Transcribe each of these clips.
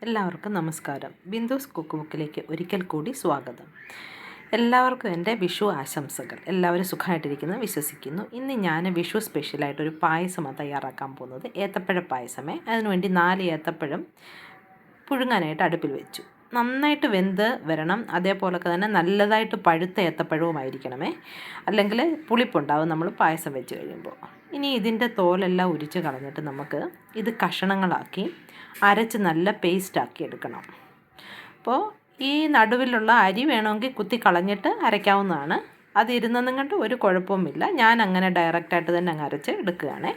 എല്ലാവർക്കും നമസ്കാരം. ബിന്ദുസ് കുക്ക് ബുക്കിലേക്ക് ഒരിക്കൽ കൂടി സ്വാഗതം. എല്ലാവർക്കും എൻ്റെ വിഷു ആശംസകൾ. എല്ലാവരും സുഖമായിട്ടിരിക്കുന്നു വിശ്വസിക്കുന്നു. ഇന്ന് ഞാൻ വിഷു സ്പെഷ്യലായിട്ടൊരു പായസമാണ് തയ്യാറാക്കാൻ പോകുന്നത്. ഏത്തപ്പഴ പായസമേ. അതിനുവേണ്ടി 4 ഏത്തപ്പഴം പുഴുങ്ങാനായിട്ട് അടുപ്പിൽ വെച്ചു. നന്നായിട്ട് വെന്ത് വരണം. അതേപോലെ തന്നെ നല്ലതായിട്ട് പഴുത്ത ഏത്തപ്പഴവുമായിരിക്കണമേ, അല്ലെങ്കിൽ പുളിപ്പുണ്ടാവും നമ്മൾ പായസം വെച്ച് കഴിയുമ്പോൾ. ഇനി ഇതിൻ്റെ തോലെല്ലാം ഉരിച്ച് കളഞ്ഞിട്ട് നമുക്ക് ഇത് കഷണങ്ങളാക്കി അരച്ച് നല്ല പേസ്റ്റാക്കി എടുക്കണം. അപ്പോൾ ഈ നടുവിലുള്ള അരി വേണമെങ്കിൽ കുത്തി കളഞ്ഞിട്ട് അരയ്ക്കാവുന്നതാണ്. അതിരുന്നെന്നും കണ്ട് ഒരു കുഴപ്പവുമില്ല. ഞാൻ അങ്ങനെ ഡയറക്റ്റായിട്ട് തന്നെ അങ്ങ് അരച്ച് എടുക്കുകയാണ്.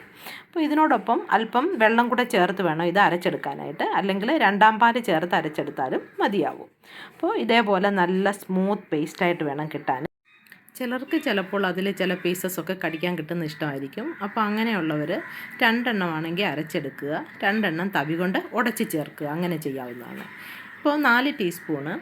അപ്പോൾ ഇതിനോടൊപ്പം അല്പം വെള്ളം കൂടെ ചേർത്ത് വേണം ഇത് അരച്ചെടുക്കാനായിട്ട്, അല്ലെങ്കിൽ 2ാം പാൽ ചേർത്ത് അരച്ചെടുത്താലും മതിയാവും. അപ്പോൾ ഇതേപോലെ നല്ല സ്മൂത്ത് പേസ്റ്റായിട്ട് വേണം കിട്ടാൻ. ചിലർക്ക് ചിലപ്പോൾ അതിൽ ചില പീസസൊക്കെ കടിക്കാൻ കിട്ടുന്ന ഇഷ്ടമായിരിക്കും. അപ്പോൾ അങ്ങനെയുള്ളവർ 2 എണ്ണമാണെങ്കിൽ അരച്ചെടുക്കുക, 2 എണ്ണം തവി കൊണ്ട് ഉടച്ച് ചേർക്കുക, അങ്ങനെ ചെയ്യാവുന്നതാണ്. ഇപ്പോൾ 4 ടീസ്പൂണ്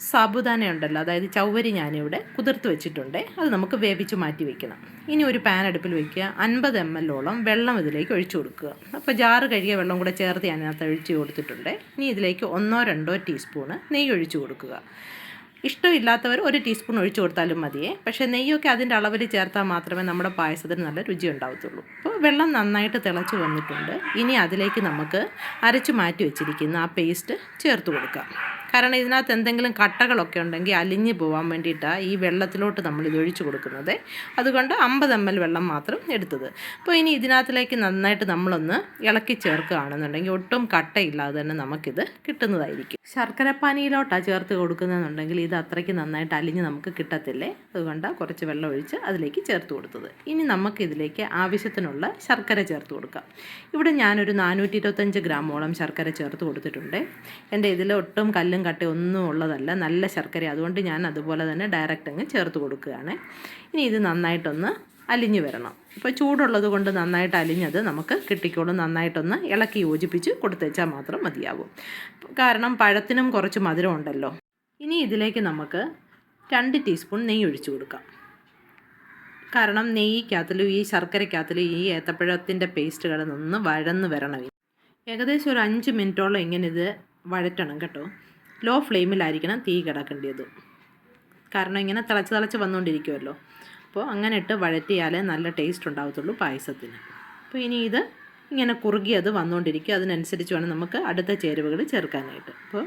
സാബുദാന ഉണ്ടല്ലോ, അതായത് ചവ്വരി ഞാനിവിടെ കുതിർത്ത് വെച്ചിട്ടുണ്ട്. അത് നമുക്ക് വേവിച്ച് മാറ്റി വെക്കണം. ഇനി ഒരു പാൻ അടുപ്പിൽ വയ്ക്കുക. 50 ml വെള്ളം ഇതിലേക്ക് ഒഴിച്ചു കൊടുക്കുക. അപ്പോൾ ജാറ് കഴുകിയ വെള്ളം കൂടെ ചേർത്ത് ഞാനകത്ത് ഒഴിച്ച് കൊടുത്തിട്ടുണ്ട്. ഇനി ഇതിലേക്ക് 1-2 ടീസ്പൂണ് നെയ്യ് ഒഴിച്ചു കൊടുക്കുക. ഇഷ്ടമില്ലാത്തവർ 1 ടീസ്പൂൺ ഒഴിച്ചു കൊടുത്താലും മതിയേ. പക്ഷേ നെയ്യൊക്കെ അതിൻ്റെ അളവിൽ ചേർത്താൽ മാത്രമേ നമ്മുടെ പായസത്തിന് നല്ല രുചി ഉണ്ടാവത്തുള്ളൂ. അപ്പോൾ വെള്ളം നന്നായിട്ട് തിളച്ച് വന്നിട്ടുണ്ട്. ഇനി അതിലേക്ക് നമുക്ക് അരച്ച് മാറ്റി വെച്ചിരിക്കുന്ന ആ പേസ്റ്റ് ചേർത്ത് കൊടുക്കാം. കാരണം ഇതിനകത്ത് എന്തെങ്കിലും കട്ടകളൊക്കെ ഉണ്ടെങ്കിൽ അലിഞ്ഞ് പോകാൻ വേണ്ടിയിട്ടാണ് ഈ വെള്ളത്തിലോട്ട് നമ്മളിത് ഒഴിച്ചു കൊടുക്കുന്നത്. അതുകൊണ്ട് 50 ml വെള്ളം മാത്രം എടുത്തത്. അപ്പോൾ ഇനി ഇതിനകത്തിലേക്ക് നന്നായിട്ട് നമ്മളൊന്ന് ഇളക്കി ചേർക്കുകയാണെന്നുണ്ടെങ്കിൽ ഒട്ടും കട്ടയില്ലാതെ തന്നെ നമുക്കിത് കിട്ടുന്നതായിരിക്കും. ശർക്കരപ്പാനിയിലോട്ടാണ് ചേർത്ത് കൊടുക്കുന്നതെന്നുണ്ടെങ്കിൽ ഇത് അത്രയ്ക്ക് നന്നായിട്ട് അലിഞ്ഞ് നമുക്ക് കിട്ടത്തില്ലേ. അതുകൊണ്ടാണ് കുറച്ച് വെള്ളം ഒഴിച്ച് അതിലേക്ക് ചേർത്ത് കൊടുത്തത്. ഇനി നമുക്കിതിലേക്ക് ആവശ്യത്തിനുള്ള ശർക്കര ചേർത്ത് കൊടുക്കാം. ഇവിടെ ഞാനൊരു 425 ഗ്രാമോളം ശർക്കര ചേർത്ത് കൊടുത്തിട്ടുണ്ട്. എൻ്റെ ഇതിൽ ഒട്ടും കല്ലും കട്ടയൊന്നും ഉള്ളതല്ല, നല്ല ശർക്കര. അതുകൊണ്ട് ഞാൻ അതുപോലെ തന്നെ ഡയറക്റ്റ് അങ്ങ് ചേർത്ത് കൊടുക്കുകയാണ്. ഇനി ഇത് നന്നായിട്ടൊന്ന് അലിഞ്ഞ് വരണം. ഇപ്പോൾ ചൂടുള്ളത് കൊണ്ട് നന്നായിട്ട് അലിഞ്ഞത് നമുക്ക് കിട്ടിക്കോളും. നന്നായിട്ടൊന്ന് ഇളക്കി യോജിപ്പിച്ച് കൊടുത്തേച്ചാൽ മാത്രം മതിയാകും. കാരണം പഴത്തിനും കുറച്ച് മധുരം ഉണ്ടല്ലോ. ഇനി ഇതിലേക്ക് നമുക്ക് 2 ടീസ്പൂൺ നെയ്യ് ഒഴിച്ചു കൊടുക്കാം. കാരണം നെയ്യ്ക്കകത്തിലും ഈ ശർക്കരയ്ക്കകത്തിലും ഈ ഏത്തപ്പഴത്തിൻ്റെ പേസ്റ്റ് കിടന്നൊന്ന് വഴന്ന് വരണം. ഏകദേശം ഒരു 5 മിനിറ്റോളം ഇങ്ങനെ ഇത് വഴറ്റണം കേട്ടോ. ലോ ഫ്ലെയിമിലായിരിക്കണം തീ കിടക്കേണ്ടത്. കാരണം ഇങ്ങനെ തിളച്ച് വന്നുകൊണ്ടിരിക്കുമല്ലോ. അപ്പോൾ അങ്ങനെ ഇട്ട് വഴറ്റിയാലേ നല്ല ടേസ്റ്റ് ഉണ്ടാകത്തുള്ളൂ പായസത്തിന്. അപ്പോൾ ഇനി ഇത് ഇങ്ങനെ കുറുകിയത് വന്നുകൊണ്ടിരിക്കും. അതിനനുസരിച്ച് വേണം നമുക്ക് അടുത്ത ചേരുവകൾ ചേർക്കാനായിട്ട്. അപ്പോൾ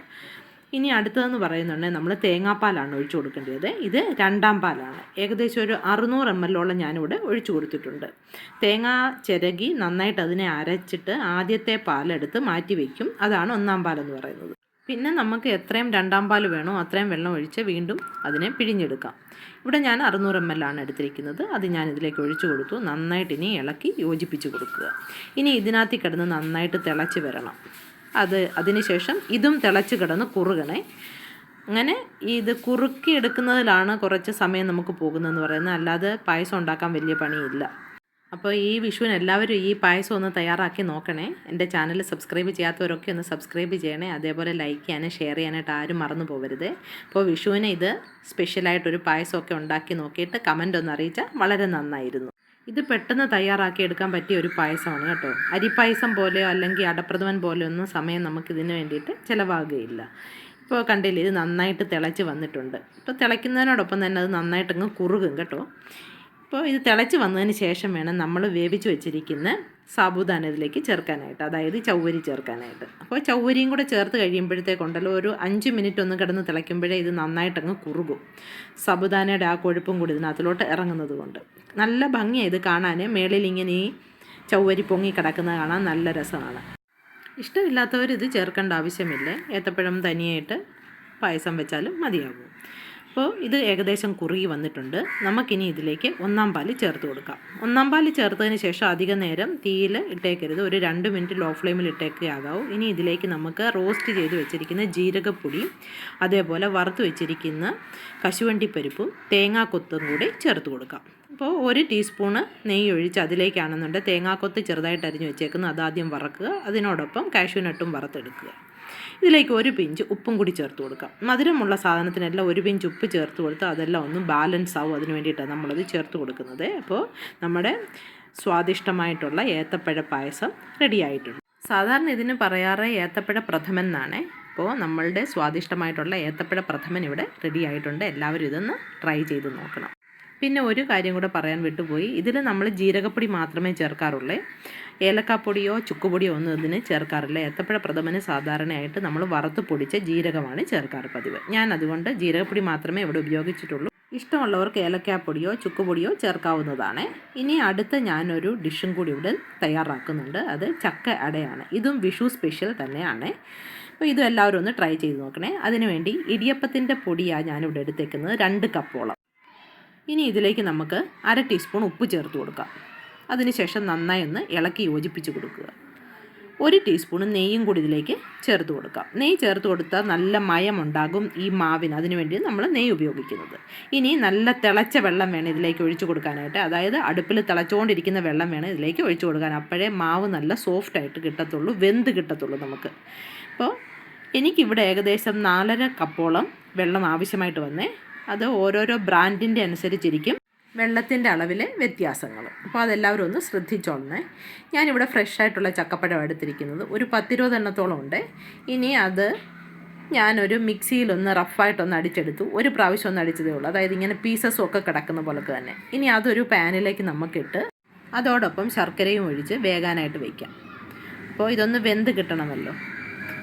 ഇനി അടുത്തതെന്ന് പറയുന്നുണ്ടെങ്കിൽ നമ്മൾ തേങ്ങാപ്പാലാണ് ഒഴിച്ചു കൊടുക്കേണ്ടത്. ഇത് 2ാം പാലാണ്. ഏകദേശം ഒരു 600 ml ഞാനിവിടെ ഒഴിച്ചു കൊടുത്തിട്ടുണ്ട്. തേങ്ങ ചിരകി നന്നായിട്ട് അതിനെ അരച്ചിട്ട് ആദ്യത്തെ പാലെടുത്ത് മാറ്റി വയ്ക്കും. അതാണ് 1ാം പാലെന്ന് പറയുന്നത്. പിന്നെ നമുക്ക് എത്രയും 2ാം പാൽ വേണോ അത്രയും വെള്ളം ഒഴിച്ച് വീണ്ടും അതിനെ പിഴിഞ്ഞെടുക്കാം. ഇവിടെ ഞാൻ 600 ml ആണ് എടുത്തിരിക്കുന്നത്. അത് ഞാൻ ഇതിലേക്ക് ഒഴിച്ചു കൊടുത്തു. നന്നായിട്ട് ഇനി ഇളക്കി യോജിപ്പിച്ച് കൊടുക്കുക. ഇനി ഇതിനകത്ത് കിടന്ന് നന്നായിട്ട് തിളച്ച് വരണം. അതിനുശേഷം ഇതും തിളച്ച് കിടന്ന് കുറുകണേ. അങ്ങനെ ഇത് കുറുക്കി എടുക്കുന്നതിലാണ് കുറച്ച് സമയം നമുക്ക് പോകുന്നതെന്ന് പറയുന്നത്. അല്ലാതെ പായസം ഉണ്ടാക്കാൻ വലിയ പണിയില്ല. അപ്പോൾ ഈ വിഷുവിന് എല്ലാവരും ഈ പായസം ഒന്ന് തയ്യാറാക്കി നോക്കണേ. എൻ്റെ ചാനൽ സബ്സ്ക്രൈബ് ചെയ്യാത്തവരൊക്കെ ഒന്ന് സബ്സ്ക്രൈബ് ചെയ്യണേ. അതേപോലെ ലൈക്ക് ചെയ്യാനും ഷെയർ ചെയ്യാനായിട്ട് ആരും മറന്നു പോകരുത്. അപ്പോൾ വിഷുവിന് ഇത് സ്പെഷ്യലായിട്ടൊരു പായസമൊക്കെ ഉണ്ടാക്കി നോക്കിയിട്ട് കമൻ്റ് ഒന്ന് അറിയിച്ചാൽ വളരെ നന്നായിരുന്നു. ഇത് പെട്ടെന്ന് തയ്യാറാക്കി എടുക്കാൻ പറ്റിയ ഒരു പായസമാണ് കേട്ടോ. അരിപ്പായസം പോലെയോ അല്ലെങ്കിൽ അടപ്രഥമൻ പോലെയോ ഒന്നും സമയം നമുക്കിതിന് വേണ്ടിയിട്ട് ചിലവാകുകയില്ല. ഇപ്പോൾ കണ്ടില്ലേ, ഇത് നന്നായിട്ട് തിളച്ച് വന്നിട്ടുണ്ട്. ഇപ്പോൾ തിളയ്ക്കുന്നതിനോടൊപ്പം തന്നെ അത് നന്നായിട്ടങ്ങ് കുറുകും കേട്ടോ. അപ്പോൾ ഇത് തിളച്ച് വന്നതിന് ശേഷം വേണം നമ്മൾ വേവിച്ച് വെച്ചിരിക്കുന്ന സാബുദാന ഇതിലേക്ക് ചേർക്കാനായിട്ട്, അതായത് ചവ്വരി ചേർക്കാനായിട്ട്. അപ്പോൾ ചവ്വരിയും കൂടെ ചേർത്ത് കഴിയുമ്പോഴത്തേക്കുണ്ടല്ലോ ഒരു 5 മിനിറ്റ് ഒന്ന് കിടന്ന് തിളയ്ക്കുമ്പോഴേ ഇത് നന്നായിട്ടങ്ങ് കുറുകും. സാബുദാനയുടെ ആ കൊഴുപ്പും കൂടി ഇതിനകത്തിലോട്ട് ഇറങ്ങുന്നത് കൊണ്ട് നല്ല ഭംഗിയാണ് ഇത് കാണാൻ. മേളിൽ ഇങ്ങനെ ഈ ചവ്വരി പൊങ്ങി കിടക്കുന്നത് കാണാൻ നല്ല രസമാണ്. ഇഷ്ടമില്ലാത്തവർ ഇത് ചേർക്കേണ്ട ആവശ്യമില്ല. ഏത്തപ്പഴം തനിയായിട്ട് പായസം വെച്ചാലും മതിയാകും. അപ്പോൾ ഇത് ഏകദേശം കുറുകി വന്നിട്ടുണ്ട്. നമുക്കിനി ഇതിലേക്ക് 1ാം പാൽ ചേർത്ത് കൊടുക്കാം. 1ാം പാൽ ചേർത്തതിന് ശേഷം അധികം നേരം തീയിൽ ഇട്ടേക്കരുത്. ഒരു 2 മിനിറ്റ് ലോ ഫ്ലെയിമിൽ ഇട്ടേക്കേ ആകാവൂ. ഇനി ഇതിലേക്ക് നമുക്ക് റോസ്റ്റ് ചെയ്ത് വെച്ചിരിക്കുന്ന ജീരകപ്പൊടിയും അതേപോലെ വറുത്ത് വെച്ചിരിക്കുന്ന കശുവണ്ടിപ്പരിപ്പും തേങ്ങാക്കൊത്തും കൂടി ചേർത്ത് കൊടുക്കാം. അപ്പോൾ 1 ടീസ്പൂണ് നെയ്യ് ഒഴിച്ച് അതിലേക്കാണെന്നുണ്ടെങ്കിൽ തേങ്ങാക്കൊത്ത് ചെറുതായിട്ട് അരിഞ്ഞ് വെച്ചേക്കുന്നത് അതാദ്യം വറക്കുക. അതിനോടൊപ്പം കാഷ്യൂ നട്ടും വറുത്തെടുക്കുക. ഇതിലേക്ക് 1 പിഞ്ച് ഉപ്പും കൂടി ചേർത്ത് കൊടുക്കാം. മധുരമുള്ള സാധനത്തിനെല്ലാം 1 പിഞ്ച് ഉപ്പ് ചേർത്ത് കൊടുത്ത് അതെല്ലാം ഒന്ന് ബാലൻസ് ആവും. അതിന് വേണ്ടിയിട്ടാണ് നമ്മളത് ചേർത്ത് കൊടുക്കുന്നത്. അപ്പോൾ നമ്മുടെ സ്വാദിഷ്ടമായിട്ടുള്ള ഏത്തപ്പഴ പായസം റെഡി ആയിട്ടുണ്ട്. സാധാരണ ഇതിന് പറയാറ് ഏത്തപ്പഴ പ്രഥമൻ എന്നാണ്. അപ്പോൾ നമ്മളുടെ സ്വാദിഷ്ടമായിട്ടുള്ള ഏത്തപ്പഴ പ്രഥമൻ ഇവിടെ റെഡി ആയിട്ടുണ്ട്. എല്ലാവരും ഇതൊന്ന് ട്രൈ ചെയ്ത് നോക്കണം. പിന്നെ ഒരു കാര്യം കൂടെ പറയാൻ വിട്ടുപോയി. ഇതിൽ നമ്മൾ ജീരകപ്പൊടി മാത്രമേ ചേർക്കാറുള്ളൂ. ഏലക്കാപ്പൊടിയോ ചുക്കുപൊടിയോ ഒന്നും ഇതിന് ചേർക്കാറില്ല. ഏത്തപ്പഴ പ്രഥമന് സാധാരണയായിട്ട് നമ്മൾ വറുത്ത് പൊടിച്ച ജീരകമാണ് ചേർക്കാറ് പതിവ്. ഞാൻ അതുകൊണ്ട് ജീരകപ്പൊടി മാത്രമേ ഇവിടെ ഉപയോഗിച്ചിട്ടുള്ളൂ. ഇഷ്ടമുള്ളവർക്ക് ഏലക്കാപ്പൊടിയോ ചുക്കുപൊടിയോ ചേർക്കാവുന്നതാണ്. ഇനി അടുത്ത ഞാനൊരു ഡിഷും കൂടി ഇവിടെ തയ്യാറാക്കുന്നുണ്ട്. അത് ചക്ക അടയാണ്. ഇതും വിഷു സ്പെഷ്യൽ തന്നെയാണ്. അപ്പോൾ ഇതും എല്ലാവരും ഒന്ന് ട്രൈ ചെയ്ത് നോക്കണേ. അതിനുവേണ്ടി ഇടിയപ്പത്തിൻ്റെ പൊടിയാണ് ഞാനിവിടെ എടുത്തേക്കുന്നത്, 2 കപ്പോളം. ഇനി ഇതിലേക്ക് നമുക്ക് 1/2 ടീസ്പൂൺ ഉപ്പ് ചേർത്ത് കൊടുക്കാം. അതിനുശേഷം നന്നായി ഒന്ന് ഇളക്കി യോജിപ്പിച്ച് കൊടുക്കുക. 1 ടീസ്പൂൺ നെയ്യും കൂടി ഇതിലേക്ക് ചേർത്ത് കൊടുക്കാം. നെയ്യ് ചേർത്ത് കൊടുത്താൽ നല്ല മയമുണ്ടാകും ഈ മാവിന്. അതിനുവേണ്ടി നമ്മൾ നെയ്യ് ഉപയോഗിക്കുന്നത്. ഇനി നല്ല തിളച്ച വെള്ളം വേണം ഇതിലേക്ക് ഒഴിച്ചു കൊടുക്കാനായിട്ട്. അതായത് അടുപ്പിൽ തിളച്ചുകൊണ്ടിരിക്കുന്ന വെള്ളം വേണം ഇതിലേക്ക് ഒഴിച്ചു കൊടുക്കാൻ. അപ്പോഴേ മാവ് നല്ല സോഫ്റ്റായിട്ട് കിട്ടത്തുള്ളൂ, വെന്ത് കിട്ടത്തുള്ളൂ നമുക്ക്. അപ്പോൾ എനിക്കിവിടെ ഏകദേശം 4.5 കപ്പോളം വെള്ളം ആവശ്യമായിട്ട് വന്നേ. അത് ഓരോരോ ബ്രാൻഡിൻ്റെ അനുസരിച്ചിരിക്കും വെള്ളത്തിൻ്റെ അളവിൽ വ്യത്യാസങ്ങൾ. അപ്പോൾ അതെല്ലാവരും ഒന്ന് ശ്രദ്ധിച്ചോളണേ. ഞാനിവിടെ ഫ്രഷ് ആയിട്ടുള്ള ചക്കപ്പഴം എടുത്തിരിക്കുന്നത് ഒരു 10-20 എണ്ണത്തോളം ഉണ്ട്. ഇനി അത് ഞാനൊരു മിക്സിയിലൊന്ന് റഫായിട്ടൊന്ന് അടിച്ചെടുത്തു. ഒരു പ്രാവശ്യം ഒന്ന് അടിച്ചതേ ഉള്ളൂ. അതായത് ഇങ്ങനെ പീസസും ഒക്കെ കിടക്കുന്ന പോലെ തന്നെ. ഇനി അതൊരു പാനിലേക്ക് നമുക്കിട്ട് അതോടൊപ്പം ശർക്കരയും ഒഴിച്ച് വേകാനായിട്ട് വയ്ക്കാം. അപ്പോൾ ഇതൊന്ന് വെന്ത് കിട്ടണമല്ലോ.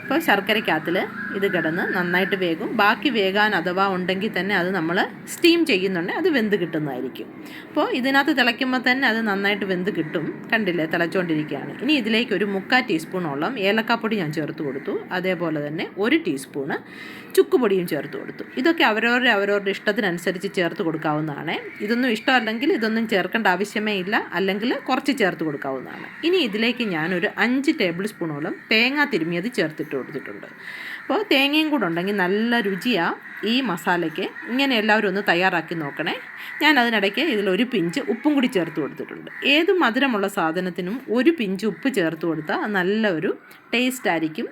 അപ്പോൾ ശർക്കരയ്ക്കകത്തിൽ ഇത് കിടന്ന് നന്നായിട്ട് വേകും. ബാക്കി വേകാൻ അഥവാ ഉണ്ടെങ്കിൽ തന്നെ അത് നമ്മൾ സ്റ്റീം ചെയ്യുന്നുണ്ടെങ്കിൽ അത് വെന്ത് കിട്ടുന്നതായിരിക്കും. അപ്പോൾ ഇതിനകത്ത് തിളയ്ക്കുമ്പോൾ തന്നെ അത് നന്നായിട്ട് വെന്ത് കിട്ടും. കണ്ടില്ലേ, തിളച്ചുകൊണ്ടിരിക്കുകയാണ്. ഇനി ഇതിലേക്ക് ഒരു 3/4 ടീസ്പൂണോളം ഏലക്കാപ്പൊടി ഞാൻ ചേർത്ത് കൊടുത്തു. അതേപോലെ തന്നെ 1 ടീസ്പൂണ് ചുക്കുപൊടിയും ചേർത്ത് കൊടുത്തു. ഇതൊക്കെ അവരവരുടെ ഇഷ്ടത്തിനനുസരിച്ച് ചേർത്ത് കൊടുക്കാവുന്നതാണ്. ഇതൊന്നും ഇഷ്ടമല്ലെങ്കിൽ ഇതൊന്നും ചേർക്കേണ്ട ആവശ്യമേ ഇല്ല, അല്ലെങ്കിൽ കുറച്ച് ചേർത്ത് കൊടുക്കാവുന്നതാണ്. ഇനി ഇതിലേക്ക് ഞാനൊരു 5 ടേബിൾ സ്പൂണോളം തേങ്ങ തിരുമിയത് ചേർത്തിട്ട് കൊടുത്തിട്ടുണ്ട്. അപ്പോൾ തേങ്ങയും കൂടെ ഉണ്ടെങ്കിൽ നല്ല രുചിയാണ് ഈ മസാലയ്ക്ക്. ഇങ്ങനെ എല്ലാവരും ഒന്ന് തയ്യാറാക്കി നോക്കണേ. ഞാൻ അതിനിടയ്ക്ക് ഇതിലൊരു പിഞ്ച് ഉപ്പും കൂടി ചേർത്ത് കൊടുത്തിട്ടുണ്ട്. ഏത് മധുരമുള്ള സാധനത്തിനും ഒരു പിഞ്ച് ഉപ്പ് ചേർത്ത് കൊടുത്താൽ നല്ല ഒരു ടേസ്റ്റ് ആയിരിക്കും.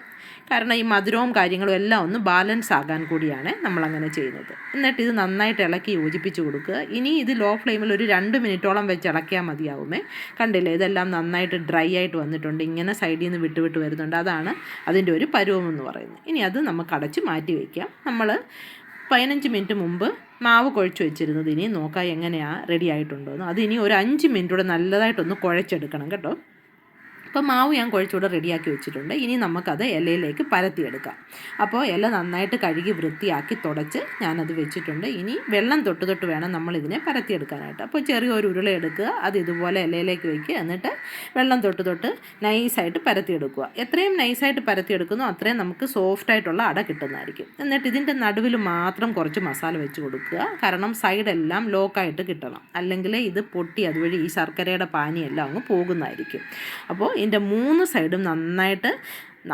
കാരണം ഈ മധുരവും കാര്യങ്ങളും എല്ലാം ഒന്ന് ബാലൻസ് ആകാൻ കൂടിയാണ് നമ്മളങ്ങനെ ചെയ്യുന്നത്. എന്നിട്ട് ഇത് നന്നായിട്ട് ഇളക്കി യോജിപ്പിച്ച് കൊടുക്കുക. ഇനി ഇത് ലോ ഫ്ലെയിമിൽ ഒരു 2 മിനിറ്റോളം വെച്ച് ഇളക്കിയാൽ മതിയാവുമേ. കണ്ടില്ലേ, ഇതെല്ലാം നന്നായിട്ട് ഡ്രൈ ആയിട്ട് വന്നിട്ടുണ്ട്. ഇങ്ങനെ സൈഡിൽ നിന്ന് വിട്ട് വരുന്നുണ്ട്. അതാണ് അതിൻ്റെ ഒരു പരുവമെന്ന് പറയുന്നത്. ഇനി അത് നമുക്ക് അടച്ച് മാറ്റി വയ്ക്കാം. നമ്മൾ 15 മിനിറ്റ് മുമ്പ് മാവ് കുഴച്ച് വെച്ചിരുന്നത് ഇനി നോക്കാം എങ്ങനെയാണ് റെഡി ആയിട്ടുണ്ടോയെന്ന്. അത് ഇനി ഒരു 5 മിനിറ്റ് കൂടെ നല്ലതായിട്ടൊന്ന് കുഴച്ചെടുക്കണം കേട്ടോ. അപ്പോൾ മാവ് ഞാൻ കുഴച്ചുകൂടെ റെഡിയാക്കി വെച്ചിട്ടുണ്ട്. ഇനി നമുക്കത് ഇലയിലേക്ക് പരത്തിയെടുക്കാം. അപ്പോൾ ഇല നന്നായിട്ട് കഴുകി വൃത്തിയാക്കി തുടച്ച് ഞാനത് വെച്ചിട്ടുണ്ട്. ഇനി വെള്ളം തൊട്ട് വേണം നമ്മളിതിനെ പരത്തിയെടുക്കാനായിട്ട്. അപ്പോൾ ചെറിയൊരു ഉരുള എടുക്കുക, അത് ഇതുപോലെ ഇലയിലേക്ക് വയ്ക്കുക. എന്നിട്ട് വെള്ളം തൊട്ട് നൈസായിട്ട് പരത്തിയെടുക്കുക. എത്രയും നൈസായിട്ട് പരത്തിയെടുക്കുന്നോ അത്രയും നമുക്ക് സോഫ്റ്റായിട്ടുള്ള അട കിട്ടുന്നതായിരിക്കും. എന്നിട്ട് ഇതിൻ്റെ നടുവിൽ മാത്രം കുറച്ച് മസാല വെച്ച് കൊടുക്കുക. കാരണം സൈഡെല്ലാം ലോക്കായിട്ട് കിട്ടണം, അല്ലെങ്കിൽ ഇത് പൊട്ടി അതുവഴി ഈ ശർക്കരയുടെ പാനിയെല്ലാം അങ്ങ് പോകുന്നതായിരിക്കും. അപ്പോൾ ഇതിൻ്റെ 3 സൈഡും നന്നായിട്ട്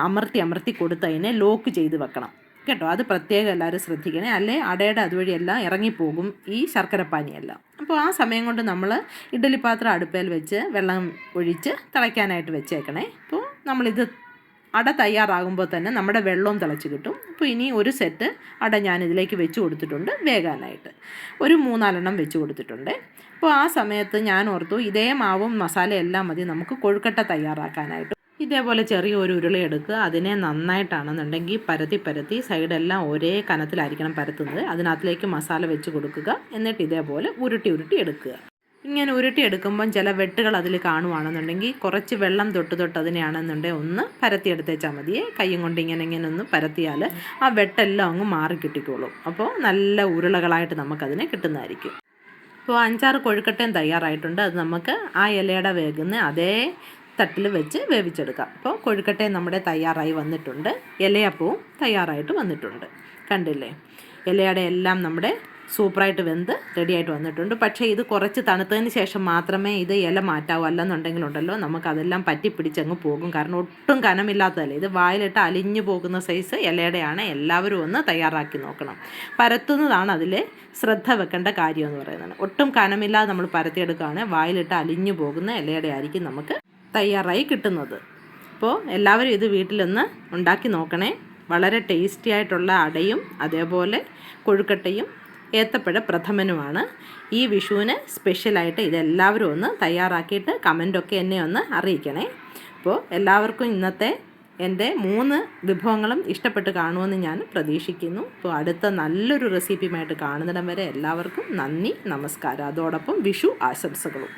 അമർത്തി കൊടുത്ത് അതിനെ ലോക്ക് ചെയ്ത് വെക്കണം കേട്ടോ. അത് പ്രത്യേകം എല്ലാവരും ശ്രദ്ധിക്കണേ, അല്ലേ അടയുടെ അതുവഴിയെല്ലാം ഇറങ്ങിപ്പോകും ഈ ശർക്കരപ്പാനിയെല്ലാം. അപ്പോൾ ആ സമയം കൊണ്ട് നമ്മൾ ഇഡ്ഡലി പാത്രം അടുപ്പയിൽ വെച്ച് വെള്ളം ഒഴിച്ച് തിളയ്ക്കാനായിട്ട് വെച്ചേക്കണേ. അപ്പോൾ നമ്മളിത് അട തയ്യാറാകുമ്പോൾ തന്നെ നമ്മുടെ വെള്ളവും തിളച്ച് കിട്ടും. അപ്പോൾ ഇനി ഒരു സെറ്റ് അട ഞാനിതിലേക്ക് വെച്ച് കൊടുത്തിട്ടുണ്ട് വേകാനായിട്ട്. ഒരു 3-4 വെച്ച് കൊടുത്തിട്ടുണ്ട്. അപ്പോൾ ആ സമയത്ത് ഞാൻ ഓർത്തു ഇതേ മാവും മസാലയെല്ലാം മതി നമുക്ക് കൊഴുക്കട്ട തയ്യാറാക്കാനായിട്ട്. ഇതേപോലെ ചെറിയൊരു ഉരുള എടുക്കുക. അതിനെ നന്നായിട്ടാണെന്നുണ്ടെങ്കിൽ പരത്തി സൈഡെല്ലാം ഒരേ കനത്തിലായിരിക്കണം പരത്തുന്നത്. അതിനകത്തിലേക്ക് മസാല വെച്ച് കൊടുക്കുക. എന്നിട്ട് ഇതേപോലെ ഉരുട്ടി എടുക്കുക. ഇങ്ങനെ ഉരുട്ടിയെടുക്കുമ്പം ചില വെട്ടുകൾ അതിൽ കാണുവാണെന്നുണ്ടെങ്കിൽ കുറച്ച് വെള്ളം തൊട്ട് അതിനെയാണെന്നുണ്ടെങ്കിൽ ഒന്ന് പരത്തിയെടുത്തേച്ചാൽ മതിയേ. കയ്യും കൊണ്ട് ഇങ്ങനെ ഒന്ന് പരത്തിയാൽ ആ വെട്ടെല്ലാം അങ്ങ് മാറി കിട്ടിക്കോളും. അപ്പോൾ നല്ല ഉരുളകളായിട്ട് നമുക്കതിനെ കിട്ടുന്നതായിരിക്കും. അപ്പോൾ 5-6 കൊഴുക്കട്ടയും തയ്യാറായിട്ടുണ്ട്. അത് നമുക്ക് ആ ഇലയുടെ വേകുന്ന അതേ തട്ടിൽ വെച്ച് വേവിച്ചെടുക്കാം. അപ്പോൾ കൊഴുക്കട്ടയും നമ്മുടെ തയ്യാറായി വന്നിട്ടുണ്ട്. ഇലയപ്പവും തയ്യാറായിട്ട് വന്നിട്ടുണ്ട്. കണ്ടില്ലേ, ഇലയുടെ എല്ലാം നമ്മുടെ സൂപ്പറായിട്ട് വെന്ത് റെഡിയായിട്ട് വന്നിട്ടുണ്ട്. പക്ഷേ ഇത് കുറച്ച് തണുത്തതിന് ശേഷം മാത്രമേ ഇത് ഇല മാറ്റാവൂ, അല്ലെന്നുണ്ടെങ്കിലുണ്ടല്ലോ നമുക്കതെല്ലാം പറ്റിപ്പിടിച്ചങ്ങ് പോകും. കാരണം ഒട്ടും കനമില്ലാത്തതല്ലേ, ഇത് വായിലിട്ട് അലിഞ്ഞു പോകുന്ന സൈസ് ഇലയുടെയാണ്. എല്ലാവരും ഒന്ന് തയ്യാറാക്കി നോക്കണം. പരത്തുന്നതാണ് അതിൽ ശ്രദ്ധ വെക്കേണ്ട കാര്യം എന്ന് പറയുന്നത്. ഒട്ടും കനമില്ലാതെ നമ്മൾ പരത്തിയെടുക്കുകയാണെങ്കിൽ വായിലിട്ട് അലിഞ്ഞു പോകുന്ന ഇലയുടെ ആയിരിക്കും നമുക്ക് തയ്യാറായി കിട്ടുന്നത്. അപ്പോൾ എല്ലാവരും ഇത് വീട്ടിലൊന്ന് ഉണ്ടാക്കി നോക്കണേ. വളരെ ടേസ്റ്റി ആയിട്ടുള്ള അടയും അതേപോലെ കൊഴുക്കട്ടയും ഏത്തപ്പഴ പ്രഥമനുമാണ്. ഈ വിഷുവിന് സ്പെഷ്യലായിട്ട് ഇതെല്ലാവരും ഒന്ന് തയ്യാറാക്കിയിട്ട് കമൻറ്റൊക്കെ എന്നെ ഒന്ന് അറിയിക്കണേ. അപ്പോൾ എല്ലാവർക്കും ഇന്നത്തെ എൻ്റെ 3 വിഭവങ്ങളും ഇഷ്ടപ്പെട്ട് കാണുമെന്ന് ഞാൻ പ്രതീക്ഷിക്കുന്നു. അപ്പോൾ അടുത്ത നല്ലൊരു റെസിപ്പിയുമായിട്ട് കാണുന്നിടം വരെ എല്ലാവർക്കും നന്ദി, നമസ്കാരം. അതോടൊപ്പം വിഷു ആശംസകളും.